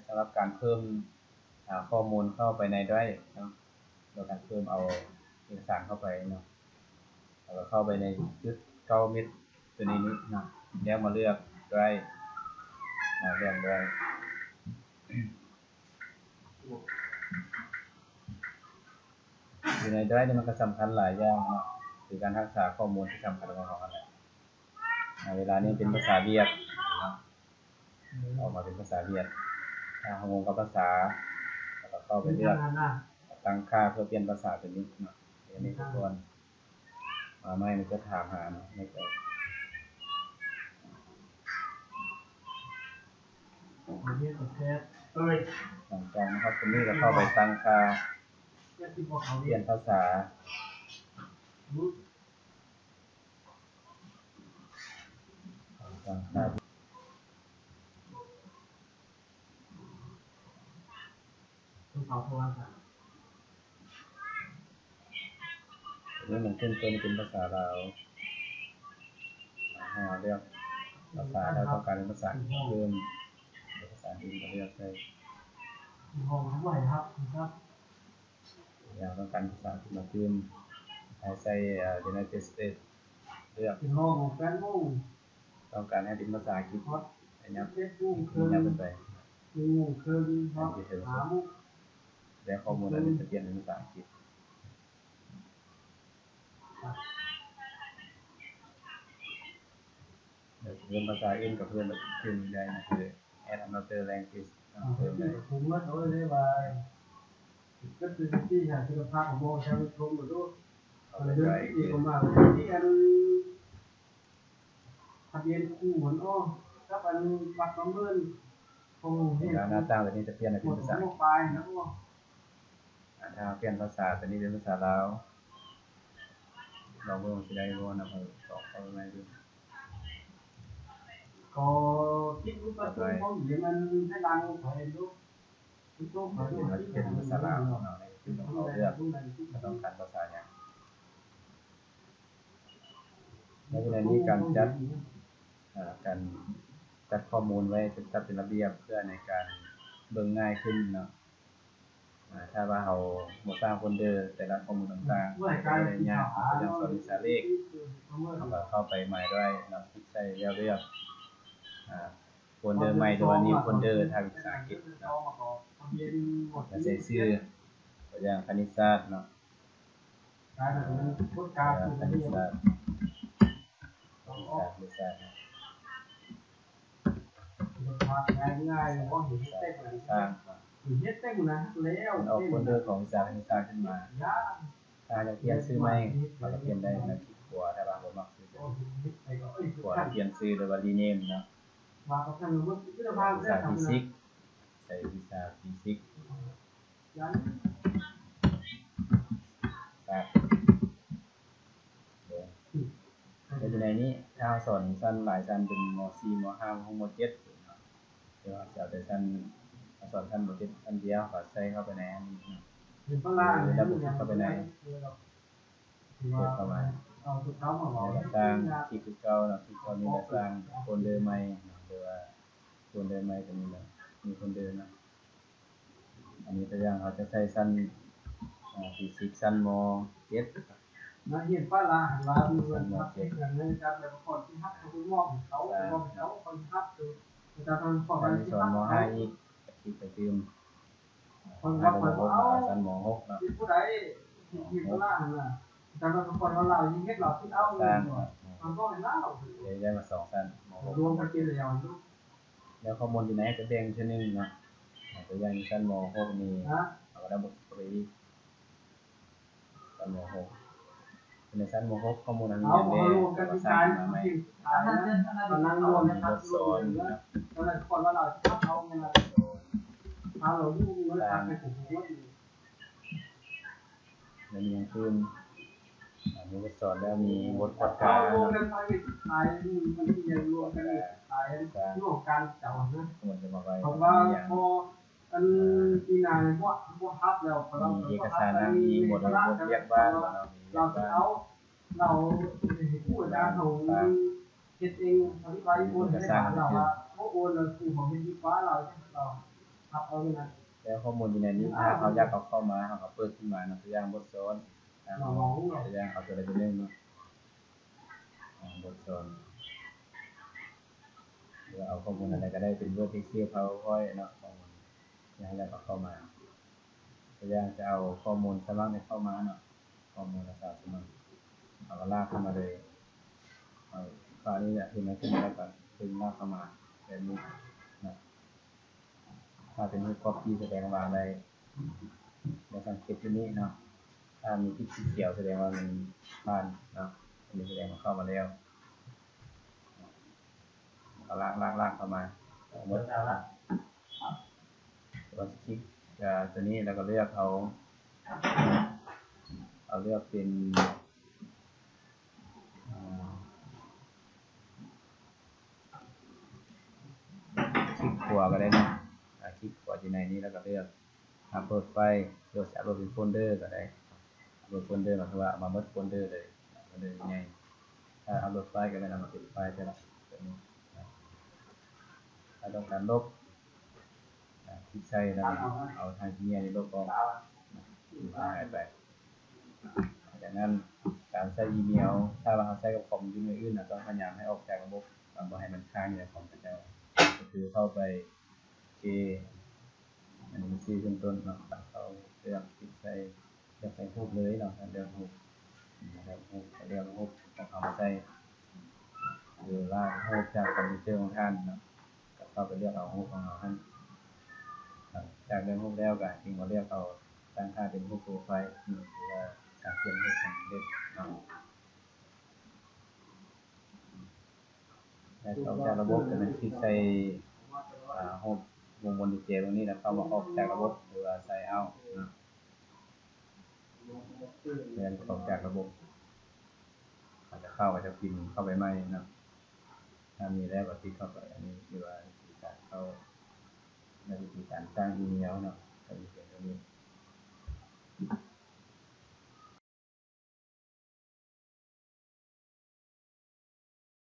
สำหรับการเพิ่มข้อมูลเข้าไปในDriveเนาะโดยการเพิ่มเอาเอกสารเข้าไปเนาะแล้วก็เข้าไปในจุด9 เมตรตัวนี้เนาะแล้วมาเลือกDriveเลือกDriveอยู่ในDriveนี่มันก็สำคัญหลายอย่างเนาะคือการรักษาข้อมูลที่สำคัญของเราแหละเวลานี้เป็นภาษาเวียดเนาะออกมาเป็นภาษาเวียดถ้าเฮางงกับภาษาแล้วก็เข้าไปเลือกตั้งค่าเพื่อเปลี่ยนภาษาตัวนี้เนาะอันนี้ทุกคนไม่มันจะถามหาเนาะไม่ไปหลังจากนะครับตรงนี้ก็เข้าไปตั้งค่าเปลี่ยนภาษาตั้งค่านี่มันขึ้นต้นเป็นภาษาลาวเลือกภาษาถ้าต้องการเป็นภาษาเพิ่มภาษาอื่นก็เลือกได้อย่างต้องการภาษาที่มาเพิ่มใช้United States เลือกต้องการให้เป็นภาษาอังกฤษยับขึ้นไปแล้วข้อมูลอันนี้จะเปลี่ยนเป็นภาษาอังกฤษเรียนภาษาอื่นกับเพื่อนแบบขึ้นได้นะคือ add another language เพิ่มได้ก็คือที่หาคุณภาพของโมใช้ชมหรือเรื่องที่ผมมาที่อันทะเบียนคู่เหมือนกับอันวัดประเมินคงเห็นหน้าตั้งแบบนี้จะเปลี่ยนเป็นภาษาถ้าเปลี่ยนภาษาตอนนี้เป็นภาษาลาวเราเบิ่งสิได้บ่นะต่อเข้าไปดูก็คิดว่าตัวเขาเดี๋ยวมันให้ดังไปดูเป็นภาษาลาวเนาะคือต้องเขาเลือกต้องการภาษาอย่างแล้วในนี้การจัดข้อมูลไว้จัดเป็นระเบียบเพื่อในการเบิ่งง่ายขึ้นเนาะถ้าว่าเราบ่สร้างโฟลเดอร์แต่ละข้อมูลต่างๆก็ได้ยากอย่างสอนวิชาเลขเราก็เข้าไปใหม่ด้วยเนาะคลิกใส่แล้วเลือกโฟลเดอร์ใหม่ตัวนี้โฟลเดอร์ทางภาษาอังกฤษเนาะใส่ชื่อตัวอย่างคณิตศาสตร์เนาะคณิตศาสตร์ง่ายๆว่าเห็นเต็มเลยสร้างเฮ็ดเต็มนะแล้วเอาโฟลเดอร์ของวิชาคณิตศาสตร์ขึ้นมาถ้าจะเปลี่ยนชื่อใหม่เราก็เปลี่ยนได้ในคลิกขวาถ้าว่าบ่มักชื่อขวาเปลี่ยนชื่อหรือว่ารีเนมเนาะวิชาฟิสิกส์ใส่วิชาฟิสิกส์ในนี้ถ้าสอนชั้นหลายชั้นเป็นม.4 ม.5 ม.7 เนาะเดี๋ยวจะเอาแต่ชั้นสอนชั้นม.7 ชั้นเดียวก็ใส่เข้าไปในอันนี้เป็นฝรั่งแล้วก็เข้าไปในเข้ามาแล้วก็สร้างคลิปเก่าเนาะคลิปเก่านี้ก็สร้างโฟลเดอร์ใหม่หรือว่าโฟลเดอร์ใหม่ตัวนี้เนาะมีโฟลเดอร์เนาะอันนี้ตัวอย่างเขาจะใช้ชั้นฟิสิกส์ชั้นม.7มาเห็นป้าลาหันลาดูว่าเก็บเงินในการแบบก่อนที่ฮักเขามอบเขาคนฮักคือจะทำของอะไรที่ฮักม.5อีกคิดไปยืมคนว่าคนเอาชั้นม.6เนาะผู้ใดที่ป้าลาหันน่ะแต่ว่าคนว่าเรายิ่งเฮ็ดเราที่เอามันก็ให้เล่าได้มา2ชั้นม.6รวมกันกินแล้วข้อมูลอยู่ไหนจะแบ่งชั้นนึงเนาะตัวอย่างชั้นม.6นี่เอาระบบฟรีชั้นม.6ในชั้นม.6ข้อมูลอันนี้ยังได้ก็สร้างมาใหม่ตอนนั้นรวมนะครับสอนนะตอนนั้นคนว่าเราเอาเงินเราดูเงินไปถึงว่าแล้วมีอย่างอื่นมีบทสอนแล้วมีบทประกาศรวมกันไปขายมันที่ยังรวมกันขายที่ของการเจ้านะเพราะว่าพออันปีหน้าพวกฮับแล้วเรามีเอกสารนะมีหมดเรียกบ้านเราจะเอาเราผู้อาจารย์ของเฮ็ดเองอธิบายโอนให้เราว่าโอนคือของเป็นที่ฟ้าเรา แล้วข้อมูลอยู่ในนี้ถ้าเขาอยากเอาเข้ามาเขาก็เปิดขึ้นมานะตัวอย่างบทสอนตัวอย่างเอาตัวใดตัวหนึ่งเนาะบทสอนหรือเอาข้อมูลอะไรก็ได้เป็น Word Excel PowerPoint เนาะข้อมูลที่เขาอยากเอาเข้ามาตัวอย่างจะเอาข้อมูลสมัครในเข้ามาเนาะข้อมูลอาสาสมัครเอาก็ลากเข้ามาเลยเอาคราวนี้เนี่ยคือมันขึ้นมาแล้วก็ดึงลากเข้ามาแบบนี้นะถ้าเป็นรูป copy แสดงว่าอะไรในสังเกตที่นี้เนาะถ้ามีที่สีเขียวแสดงว่ามันผ่านเนาะอันนี้แสดงว่าเข้ามาแล้วเอาลากเข้ามาหมดตัวคลิกตัวนี้แล้วก็เลือกเอาเลือกเป็นคลิกขวาก็ได้นะคลิกขวาอยู่ในนี้แล้วก็เลือกอัปโหลดไฟล์โดยอัปโหลดเป็นโฟลเดอร์ก็ได้อัปโหลดโฟลเดอร์หมายถึงว่ามาเบิดโฟลเดอร์เลยยังไงถ้าอัปโหลดไฟล์ก็ได้นำมาเป็นไฟล์แต่ละตัวนี้ถ้าต้องการลบคลิกใส่แล้วเอาทางที่นี่ลบออกหายไปจากนั้นการใช้อีเมลถ้าเราใช้กับคอมยุ่งอื่นๆต้องพยายามให้ออกจากระบบบ่ให้มันค้างอยู่ในคอมของเราก็คือเข้าไปอันนี้ชื่อขึ้นต้นเนาะเขาเลือกคลิกใส่เลือกใส่รูปเลยเนาะเลือกรูปของเขาใส่หรือว่ารูปจากคอมพิวเตอร์ของท่านเนาะก็เข้าไปเลือกเอารูปของเราท่านจากเลือกรูปแล้วก็จึงมาเลือกเอาตั้งค่าเป็นรูปโปรไฟล์หรือว่าการเขียนรูปของเด็กเนาะแต่ออกจากระบบจะเป็นคลิกใส่รูปวงบนดีเจตรงนี้แล้วเข้ามาออกจากระบบหรือว่าใส่เอาเนาะเรียนออกจากระบบอาจจะเข้าก็จะพิมพ์เข้าไปไม่นะถ้ามีแล้วก็คลิกเข้าไปอันนี้คือว่าวิธีการเข้าในวิธีการสร้างอีเมลเนาะ